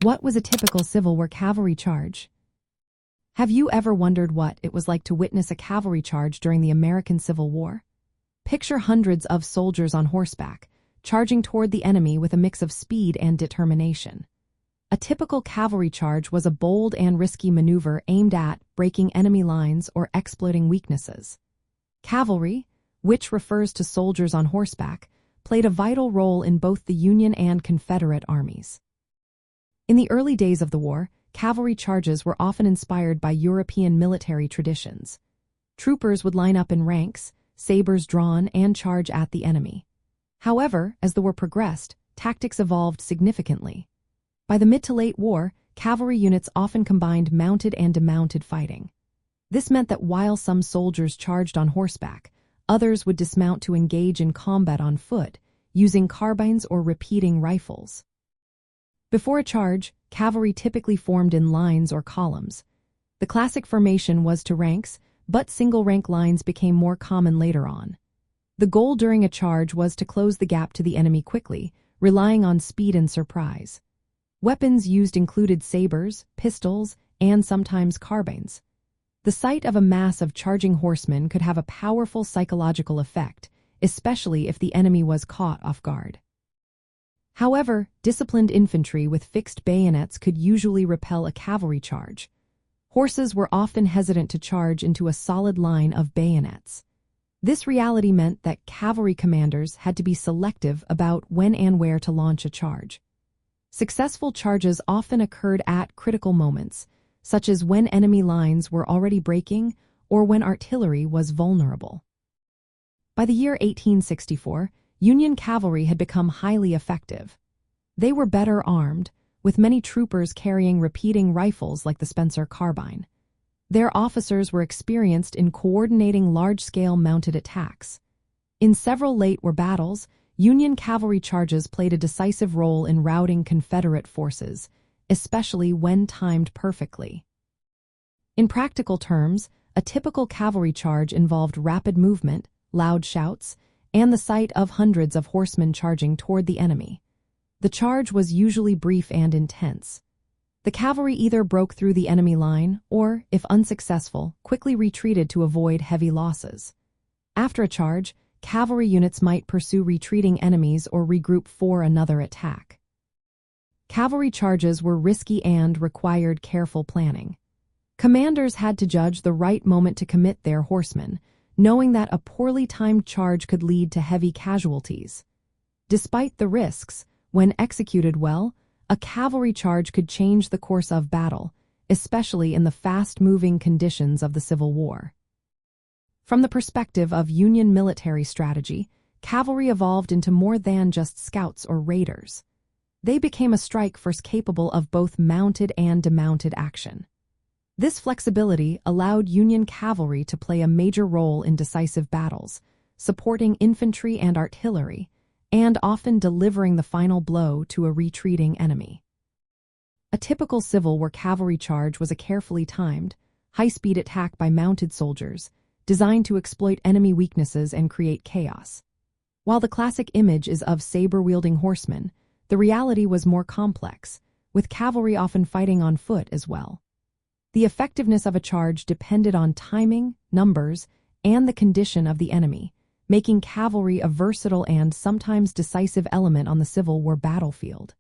What was a typical Civil War cavalry charge? Have you ever wondered what it was like to witness a cavalry charge during the American Civil War? Picture hundreds of soldiers on horseback, charging toward the enemy with a mix of speed and determination. A typical cavalry charge was a bold and risky maneuver aimed at breaking enemy lines or exploiting weaknesses. Cavalry, which refers to soldiers on horseback, played a vital role in both the Union and Confederate armies. In the early days of the war, cavalry charges were often inspired by European military traditions. Troopers would line up in ranks, sabers drawn, and charge at the enemy. However, as the war progressed, tactics evolved significantly. By the mid to late war, cavalry units often combined mounted and demounted fighting. This meant that while some soldiers charged on horseback, others would dismount to engage in combat on foot, using carbines or repeating rifles. Before a charge, cavalry typically formed in lines or columns. The classic formation was to ranks, but single-rank lines became more common later on. The goal during a charge was to close the gap to the enemy quickly, relying on speed and surprise. Weapons used included sabers, pistols, and sometimes carbines. The sight of a mass of charging horsemen could have a powerful psychological effect, especially if the enemy was caught off guard. However, disciplined infantry with fixed bayonets could usually repel a cavalry charge. Horses were often hesitant to charge into a solid line of bayonets. This reality meant that cavalry commanders had to be selective about when and where to launch a charge. Successful charges often occurred at critical moments, such as when enemy lines were already breaking or when artillery was vulnerable. By the year 1864, Union cavalry had become highly effective. They were better armed, with many troopers carrying repeating rifles like the Spencer carbine. Their officers were experienced in coordinating large-scale mounted attacks. In several late war battles, Union cavalry charges played a decisive role in routing Confederate forces, especially when timed perfectly. In practical terms, a typical cavalry charge involved rapid movement, loud shouts, and the sight of hundreds of horsemen charging toward the enemy. The charge was usually brief and intense. The cavalry either broke through the enemy line or, if unsuccessful, quickly retreated to avoid heavy losses. After a charge, cavalry units might pursue retreating enemies or regroup for another attack. Cavalry charges were risky and required careful planning. Commanders had to judge the right moment to commit their horsemen, knowing that a poorly timed charge could lead to heavy casualties. Despite the risks, when executed well, a cavalry charge could change the course of battle, especially in the fast-moving conditions of the Civil War. From the perspective of Union military strategy, cavalry evolved into more than just scouts or raiders. They became a strike force capable of both mounted and demounted action. This flexibility allowed Union cavalry to play a major role in decisive battles, supporting infantry and artillery, and often delivering the final blow to a retreating enemy. A typical Civil War cavalry charge was a carefully timed, high-speed attack by mounted soldiers, designed to exploit enemy weaknesses and create chaos. While the classic image is of saber-wielding horsemen, the reality was more complex, with cavalry often fighting on foot as well. The effectiveness of a charge depended on timing, numbers, and the condition of the enemy, making cavalry a versatile and sometimes decisive element on the Civil War battlefield.